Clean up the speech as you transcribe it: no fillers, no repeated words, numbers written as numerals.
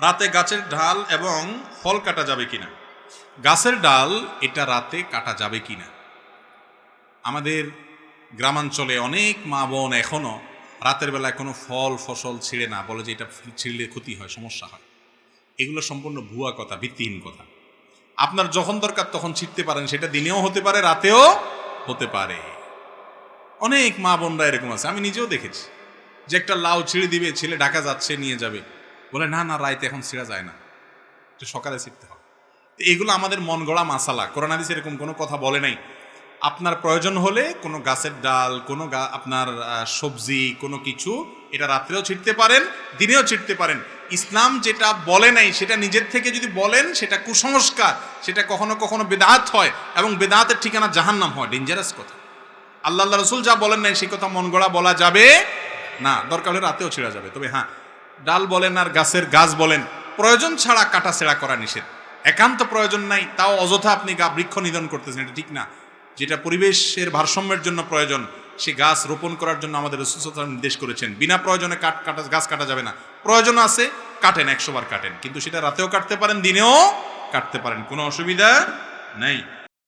রাতে গাছের ডাল এবং ফল কাটা যাবে কিনা। গাছের ডাল এটা রাতে কাটা যাবে কিনা। আমাদের গ্রামাঞ্চলে অনেক মা বোন এখনো রাতের বেলায় কোনো ফল ফসল ছিঁড়ে না, বলে যে এটা ছিঁড়লে ক্ষতি হয়, সমস্যা হয়। এগুলো সম্পূর্ণ ভুয়া কথা, ভিত্তিহীন কথা। আপনার যখন দরকার তখন ছিঁড়তে পারেন, সেটা দিনেও হতে পারে, রাতেও হতে পারে। অনেক মা বোনরা এরকম আছে, আমি নিজেও দেখেছি যে একটা লাউ ছিঁড়ে দিবে, ছেলে ঢাকা যাচ্ছে নিয়ে যাবে, বলে না না রাইতে এখন ছিঁড়া যায় না, একটু সকালে ছিঁড়তে হবে। এগুলো আমাদের মন গড়া মাসালা, কোরআন হাদিসে এরকম কোনো কথা বলে নাই। আপনার প্রয়োজন হলে কোনো গাছের ডাল, কোনো আপনার সবজি, কোনো কিছু এটা রাত্রেও ছিঁড়তে পারেন, দিনেও ছিঁড়তে পারেন। ইসলাম যেটা বলে নাই সেটা নিজের থেকে যদি বলেন সেটা কুসংস্কার, সেটা কখনো কখনো বেদাত হয় এবং বেদাতের ঠিকানা জাহান্নাম হয়, ডেঞ্জারাস কথা। আল্লাহ রসুল যা বলেন নাই সেই কথা মন গড়া বলা যাবে না, দরকার হলে রাতেও ছেঁড়া যাবে। তবে হ্যাঁ, ডাল বলেন আর গাছের গাছ বলেন, প্রয়োজন ছাড়া কাটা ছেঁড়া করা নিষেধ। একান্ত প্রয়োজন নাই তাও অযথা আপনি বৃক্ষ নিধন করতেছেন, এটা ঠিক না। যেটা পরিবেশের ভারসাম্যের জন্য প্রয়োজন, সে গাছ রোপণ করার জন্য আমাদের রাসূল সাল্লাল্লাহু আলাইহি ওয়াসাল্লাম নির্দেশ করেছেন। বিনা প্রয়োজনে গাছ কাটা যাবে না। প্রয়োজন আছে কাটেন, 100 বার কাটেন, কিন্তু সেটা রাতেও কাটতে পারেন, দিনেও কাটতে পারেন, কোনো অসুবিধা নেই।